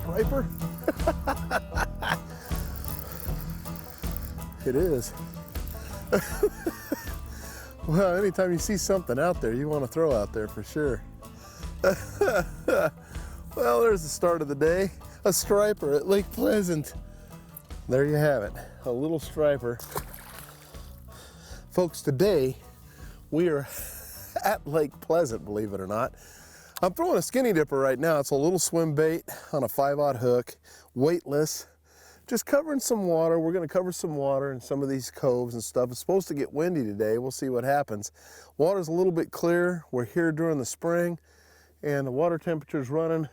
striper? It is. Well, anytime you see something out there, you want to throw out there for sure. Well, there's the start of the day. A striper at Lake Pleasant. There you have it, a little striper. Folks, today we are at Lake Pleasant, believe it or not. I'm throwing a skinny dipper right now. It's a little swim bait on a 5/0 hook, weightless, just covering some water. We're gonna cover some water in some of these coves and stuff. It's supposed to get windy today. We'll see what happens. Water's a little bit clear. We're here during the spring and the water temperature's running,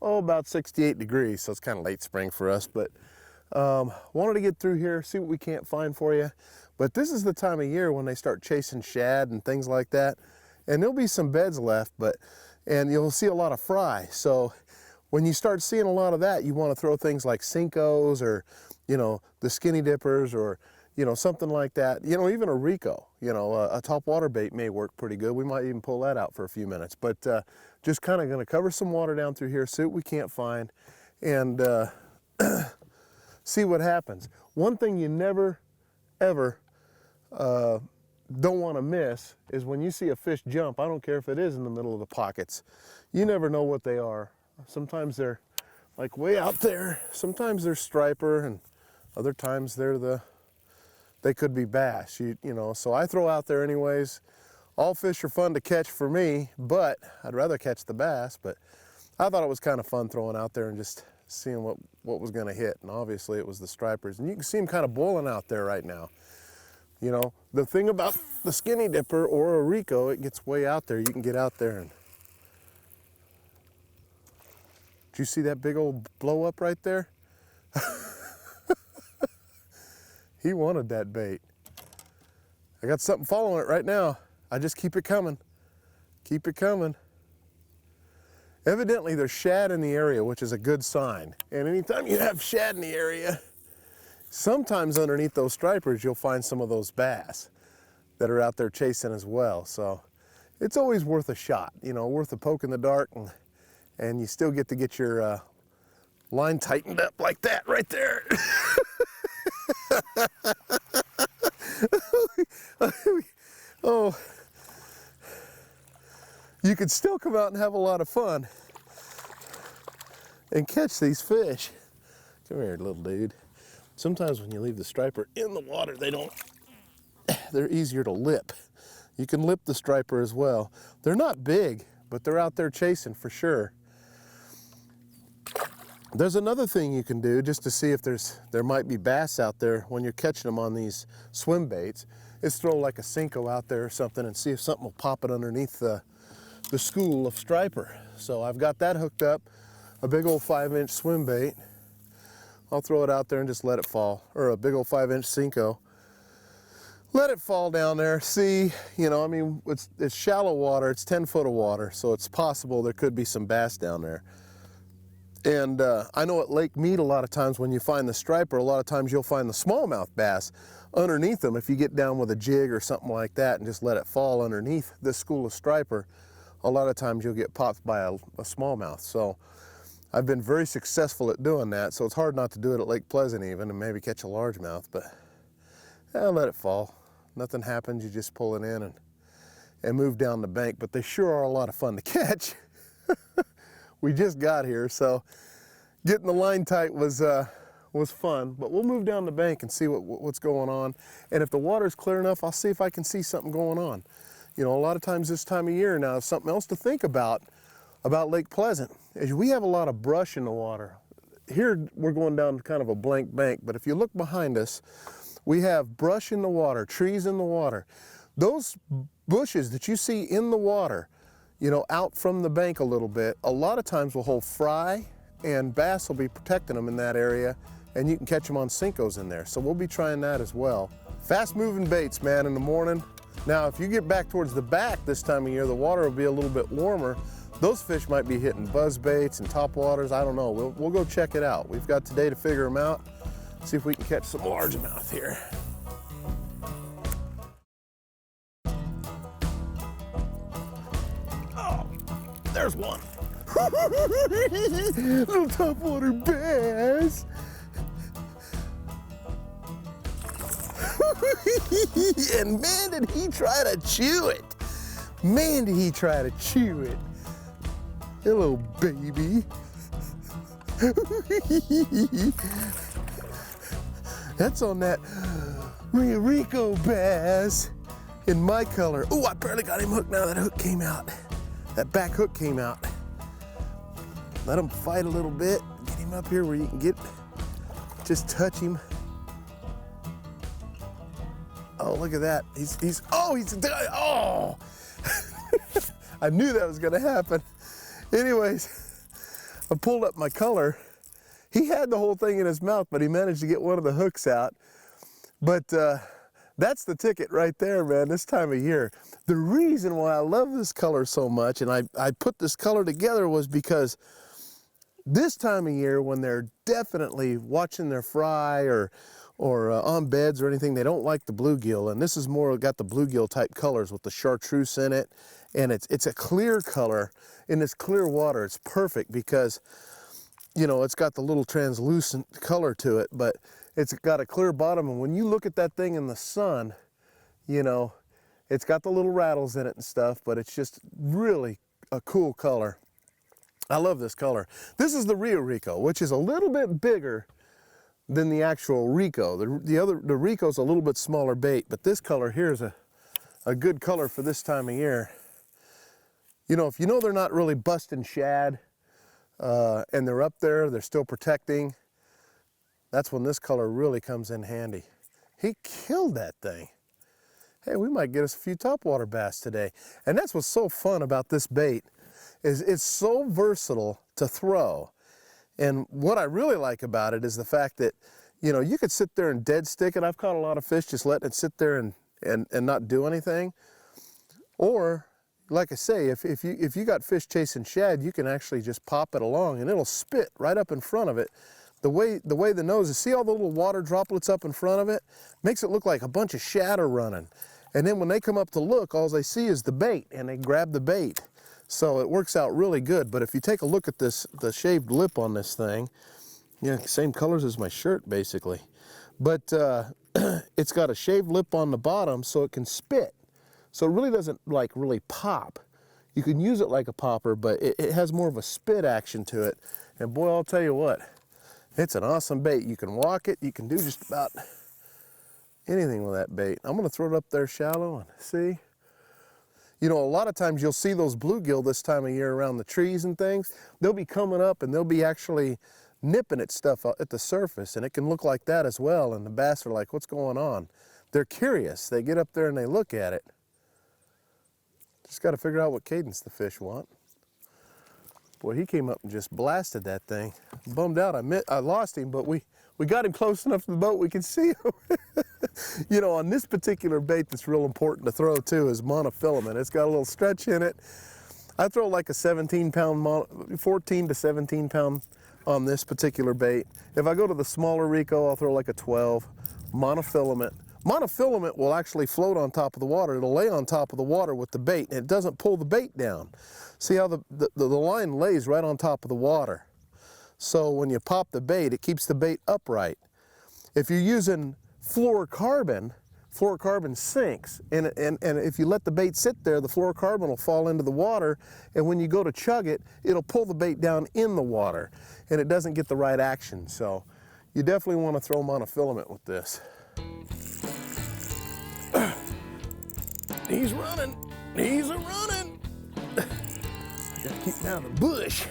about 68 degrees. So it's kind of late spring for us, but wanted to get through here, see what we can't find for you. But this is the time of year when they start chasing shad and things like that. And there'll be some beds left, and you'll see a lot of fry. So when you start seeing a lot of that, you want to throw things like senkos or, the skinny dippers or, something like that. Even a Rico, a topwater bait may work pretty good. We might even pull that out for a few minutes. But just kind of going to cover some water down through here, see what we can't find, and see what happens. One thing you never, ever don't want to miss is when you see a fish jump. I don't care if it is in the middle of the pockets. You never know what they are. Sometimes they're like way out there. Sometimes they're striper, and other times they could be bass. So I throw out there anyways. All fish are fun to catch for me, but I'd rather catch the bass. But I thought it was kind of fun throwing out there and just seeing what was going to hit. And obviously it was the stripers, and you can see them kind of boiling out there right now. The thing about the skinny dipper or a Rico, it gets way out there. You can get out there and... Did you see that big old blow up right there? He wanted that bait. I got something following it right now. I just keep it coming. Keep it coming. Evidently there's shad in the area, which is a good sign. And anytime you have shad in the area, sometimes underneath those stripers, you'll find some of those bass that are out there chasing as well. So it's always worth a shot, worth a poke in the dark, and you still get to get your line tightened up like that right there. Oh, you could still come out and have a lot of fun and catch these fish. Come here, little dude. Sometimes when you leave the striper in the water, they're easier to lip. You can lip the striper as well. They're not big, but they're out there chasing for sure. There's another thing you can do just to see if there might be bass out there when you're catching them on these swim baits, is throw like a senko out there or something and see if something will pop it underneath the school of striper. So I've got that hooked up, a big old 5-inch swim bait. I'll throw it out there and just let it fall, or a big old 5-inch senko. Let it fall down there, see, it's shallow water, it's 10 foot of water, so it's possible there could be some bass down there. And I know at Lake Mead a lot of times when you find the striper, a lot of times you'll find the smallmouth bass underneath them. If you get down with a jig or something like that and just let it fall underneath this school of striper, a lot of times you'll get popped by a smallmouth. So I've been very successful at doing that, so it's hard not to do it at Lake Pleasant even and maybe catch a largemouth, but let it fall. Nothing happens, you just pull it in and move down the bank, but they sure are a lot of fun to catch. We just got here, so getting the line tight was fun, but we'll move down the bank and see what's going on. And if the water's clear enough, I'll see if I can see something going on. A lot of times this time of year now, something else to think about Lake Pleasant is we have a lot of brush in the water. Here we're going down kind of a blank bank, but if you look behind us, we have brush in the water, trees in the water. Those bushes that you see in the water, out from the bank a little bit, a lot of times will hold fry, and bass will be protecting them in that area, and you can catch them on senkos in there. So we'll be trying that as well. Fast moving baits, man, in the morning. Now, if you get back towards the back this time of year, the water will be a little bit warmer. Those fish might be hitting buzz baits and topwaters. I don't know. We'll go check it out. We've got today to figure them out. See if we can catch some largemouth here. Oh, there's one. Little topwater bass. And man, did he try to chew it. Man, did he try to chew it. Hello, baby. That's on that Rico bass in my color. Oh, I barely got him hooked now. That hook came out. That back hook came out. Let him fight a little bit. Get him up here where you can get, just touch him. Oh, look at that. Oh! I knew that was gonna happen. Anyways, I pulled up my color. He had the whole thing in his mouth, but he managed to get one of the hooks out. But that's the ticket right there, man, this time of year. The reason why I love this color so much, and I put this color together, was because this time of year, when they're definitely watching their fry or on beds or anything, they don't like the bluegill, and this is more got the bluegill type colors with the chartreuse in it, and it's a clear color in this clear water. It's perfect because, you know, it's got the little translucent color to it, but it's got a clear bottom, and when you look at that thing in the sun, you know, it's got the little rattles in it and stuff, but it's just really a cool color. I love this color. This is the Rio Rico, which is a little bit bigger than the actual Rico. The Rico's a little bit smaller bait, but this color here is a good color for this time of year. You know, if you know they're not really busting shad, and they're up there, they're still protecting, that's when this color really comes in handy. He killed that thing. Hey, we might get us a few topwater bass today. And that's what's so fun about this bait, is it's so versatile to throw. And what I really like about it is the fact that, you know, you could sit there and dead stick it. I've caught a lot of fish just letting it sit there and not do anything. Or, like I say, if you got fish chasing shad, you can actually just pop it along and it'll spit right up in front of it. The way the nose is, see all the little water droplets up in front of it? Makes it look like a bunch of shad are running. And then when they come up to look, all they see is the bait, and they grab the bait. So it works out really good. But if you take a look at this, the shaved lip on this thing, yeah, same colors as my shirt basically. But it's got a shaved lip on the bottom so it can spit. So it really doesn't like really pop. You can use it like a popper, but it has more of a spit action to it. And boy, I'll tell you what, it's an awesome bait. You can walk it, you can do just about anything with that bait. I'm gonna throw it up there shallow and see. You know, a lot of times you'll see those bluegill this time of year around the trees and things. They'll be coming up and they'll be actually nipping at stuff at the surface, and it can look like that as well. And the bass are like, what's going on? They're curious. They get up there and they look at it. Just got to figure out what cadence the fish want. Boy, he came up and just blasted that thing. Bummed out. I lost him, but we got him close enough to the boat we could see him. You know, on this particular bait that's real important to throw too is monofilament. It's got a little stretch in it. I throw like a 17-pound, 14 to 17 pound on this particular bait. If I go to the smaller Rico, I'll throw like a 12. Monofilament. Monofilament will actually float on top of the water. It'll lay on top of the water with the bait, and it doesn't pull the bait down. See how the line lays right on top of the water. So when you pop the bait, it keeps the bait upright. If you're using fluorocarbon sinks, and if you let the bait sit there, the fluorocarbon will fall into the water, and when you go to chug it, it'll pull the bait down in the water, and it doesn't get the right action. So you definitely want to throw monofilament with this. He's running. He's a-running. I gotta keep him out of the bush.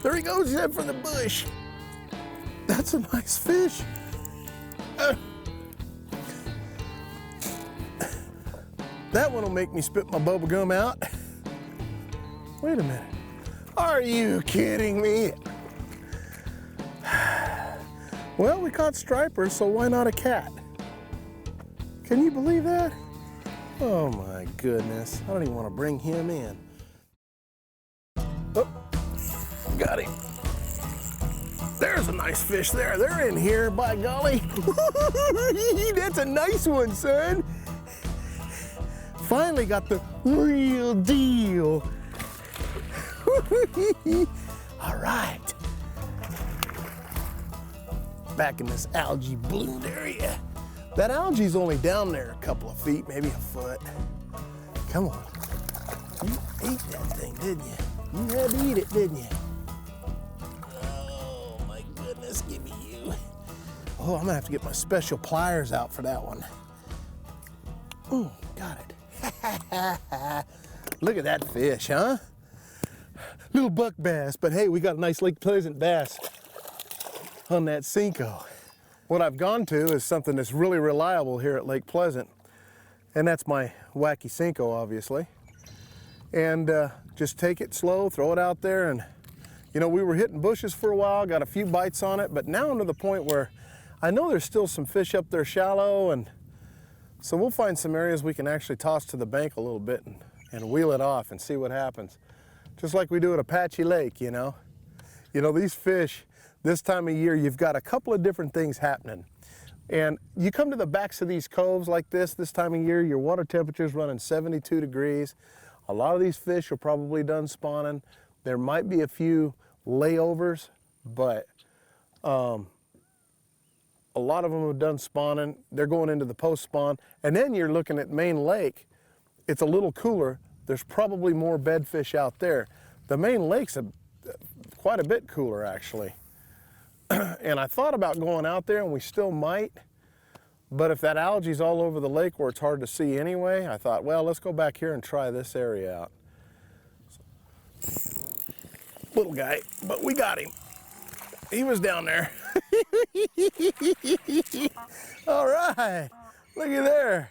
There he goes, he's heading for the bush. That's a nice fish. That one will make me spit my bubble gum out. Wait a minute. Are you kidding me? Well, we caught stripers, so why not a cat? Can you believe that? Oh my goodness. I don't even want to bring him in. Oh, got him. There's a nice fish there. They're in here, by golly. That's a nice one, son. Finally got the real deal. All right. Back in this algae bloomed area. That algae's only down there a couple of feet, maybe a foot. Come on. You ate that thing, didn't you? You had to eat it, didn't you? Oh my goodness, give me you. Oh, I'm gonna have to get my special pliers out for that one. Ooh, got it. Look at that fish, huh? Little buck bass, but hey, we got a nice Lake Pleasant bass on that senko. What I've gone to is something that's really reliable here at Lake Pleasant, and that's my Wacky senko, obviously. And just take it slow, throw it out there, and you know, we were hitting bushes for a while, got a few bites on it, but now I'm to the point where I know there's still some fish up there shallow, and so we'll find some areas we can actually toss to the bank a little bit and wheel it off and see what happens. Just like we do at Apache Lake, you know. You know, these fish, this time of year, you've got a couple of different things happening. And you come to the backs of these coves like this time of year, your water temperature's running 72 degrees. A lot of these fish are probably done spawning. There might be a few layovers, but a lot of them have done spawning. They're going into the post-spawn. And then you're looking at Main Lake. It's a little cooler. There's probably more bedfish out there. The Main Lake's quite a bit cooler, actually. And I thought about going out there, and we still might. But if that algae's all over the lake where it's hard to see anyway, I thought, well, let's go back here and try this area out. Little guy, but we got him. He was down there. All right, looky there.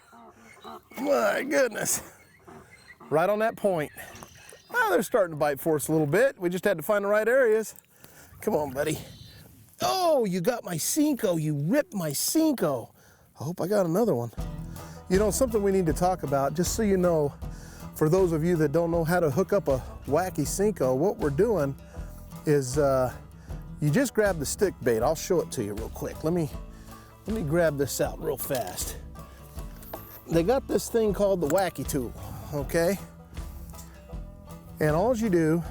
My goodness. Right on that point. Oh, they're starting to bite for us a little bit. We just had to find the right areas. Come on, buddy. Oh, you got my senko. You ripped my senko. I hope I got another one. You know, something we need to talk about, just so you know, for those of you that don't know how to hook up a Wacky senko, what we're doing is you just grab the stick bait. I'll show it to you real quick. Let me grab this out real fast. They got this thing called the Wacky tool, okay? And all you do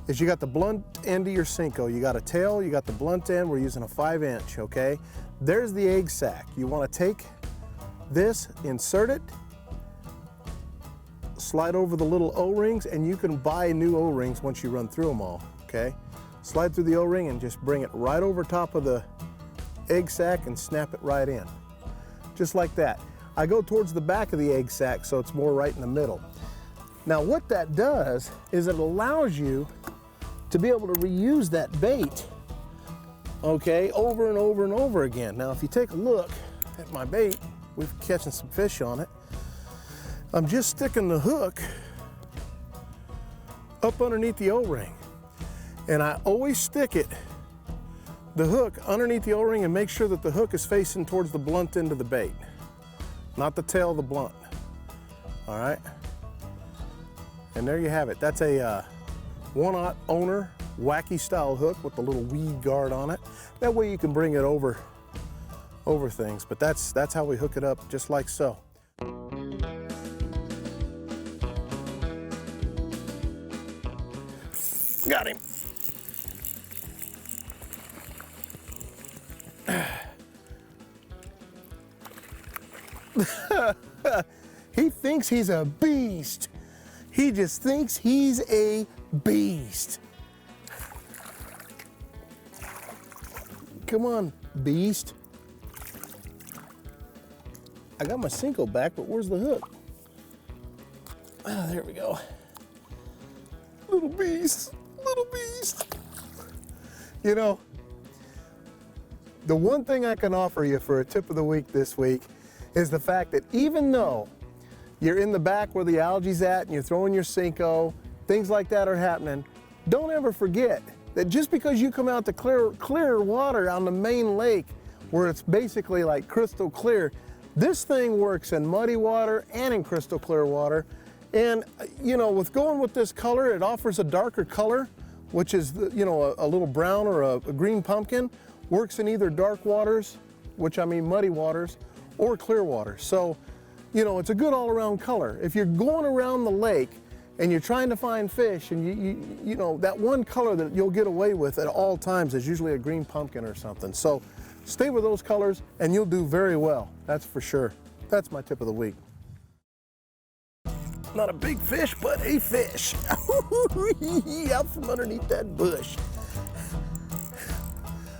is you got the blunt end of your senko. You got a tail, you got the blunt end. We're using a 5-inch, okay? There's the egg sac. You want to take this, insert it, slide over the little O-rings, and you can buy new O-rings once you run through them all, okay? Slide through the O-ring and just bring it right over top of the egg sac and snap it right in. Just like that. I go towards the back of the egg sac so it's more right in the middle. Now what that does is it allows you to be able to reuse that bait, okay, over and over and over again. Now if you take a look at my bait, we're catching some fish on it. I'm just sticking the hook up underneath the O-ring. And I always stick it, the hook underneath the O-ring, and make sure that the hook is facing towards the blunt end of the bait, not the tail of the blunt, all right? And there you have it. That's a 1/0 owner Wacky style hook with the little weed guard on it. That way you can bring it over things, but that's how we hook it up, just like so. Got him. He thinks he's a beast. He just thinks he's a beast. Come on, beast. I got my senko back, but where's the hook? Ah, there we go. Little beast, little beast. You know, the one thing I can offer you for a tip of the week this week is the fact that even though you're in the back where the algae's at and you're throwing your senko, things like that are happening, don't ever forget that just because you come out to clear water on the main lake where it's basically like crystal clear, this thing works in muddy water and in crystal clear water. And you know, with going with this color, it offers a darker color, which is, you know, a little brown or a green pumpkin. Works in either dark waters, which I mean muddy waters, or clear water. So, you know, it's a good all-around color. If you're going around the lake and you're trying to find fish, and you know, that one color that you'll get away with at all times is usually a green pumpkin or something. So stay with those colors and you'll do very well, that's for sure. That's my tip of the week. Not a big fish, but a fish. Out from underneath that bush.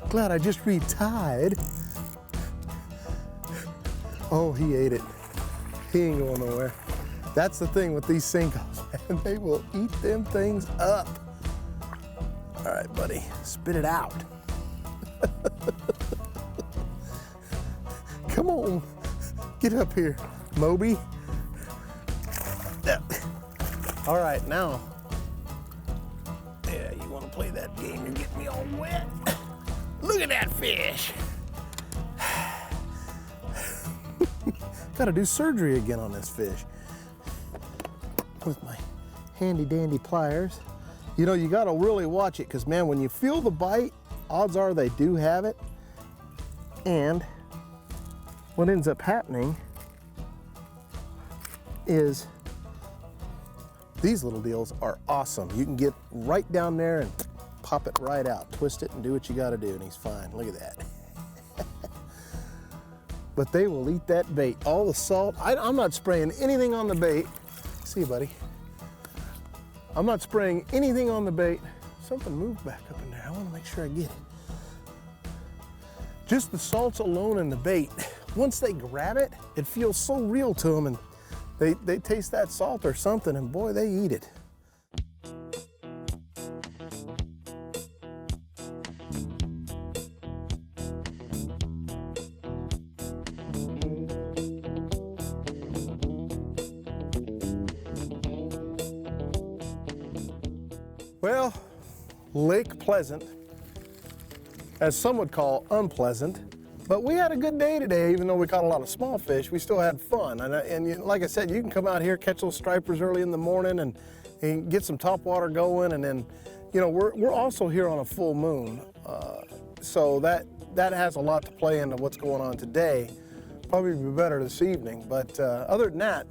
Glad I just retied. Oh, he ate it. He ain't going nowhere. That's the thing with these senkos, man. They will eat them things up. All right, buddy, spit it out. Come on, get up here, Moby. All right, now, yeah, you want to play that game, you're getting me all wet. Look at that fish. Got to do surgery again on this fish. With my handy dandy pliers. You know, you got to really watch it, because man, when you feel the bite, odds are they do have it. And what ends up happening is these little deals are awesome. You can get right down there and pop it right out, twist it and do what you got to do, and he's fine. Look at that. But they will eat that bait. All the salt, I'm not spraying anything on the bait. See you, buddy. I'm not spraying anything on the bait. Something moved back up in there. I want to make sure I get it. Just the salts alone in the bait. Once they grab it, it feels so real to them, and they taste that salt or something, and boy, they eat it. Well, Lake Pleasant, as some would call unpleasant, but we had a good day today. Even though we caught a lot of small fish, we still had fun. And like I said, you can come out here, catch those stripers early in the morning and get some topwater going. And then, you know, we're also here on a full moon. So that has a lot to play into what's going on today. Probably be better this evening. But other than that,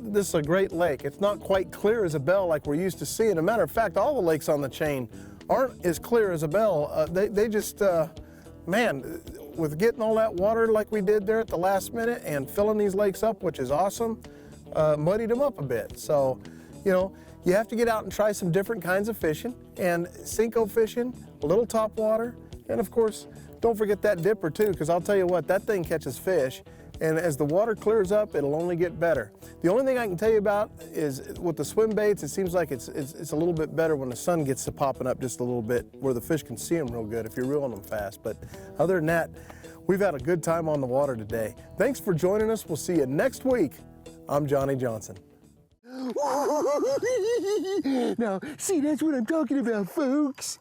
this is a great lake. It's not quite clear as a bell like we're used to seeing. As a matter of fact, all the lakes on the chain aren't as clear as a bell. They just, man, with getting all that water like we did there at the last minute and filling these lakes up, which is awesome, muddied them up a bit. So, you know, you have to get out and try some different kinds of fishing, and senko fishing, a little topwater, and of course, don't forget that dipper too, because I'll tell you what, that thing catches fish. And as the water clears up, it'll only get better. The only thing I can tell you about is with the swim baits, it seems like it's a little bit better when the sun gets to popping up just a little bit, where the fish can see them real good if you're reeling them fast. But other than that, we've had a good time on the water today. Thanks for joining us. We'll see you next week. I'm Johnny Johnson. Now, see, that's what I'm talking about, folks.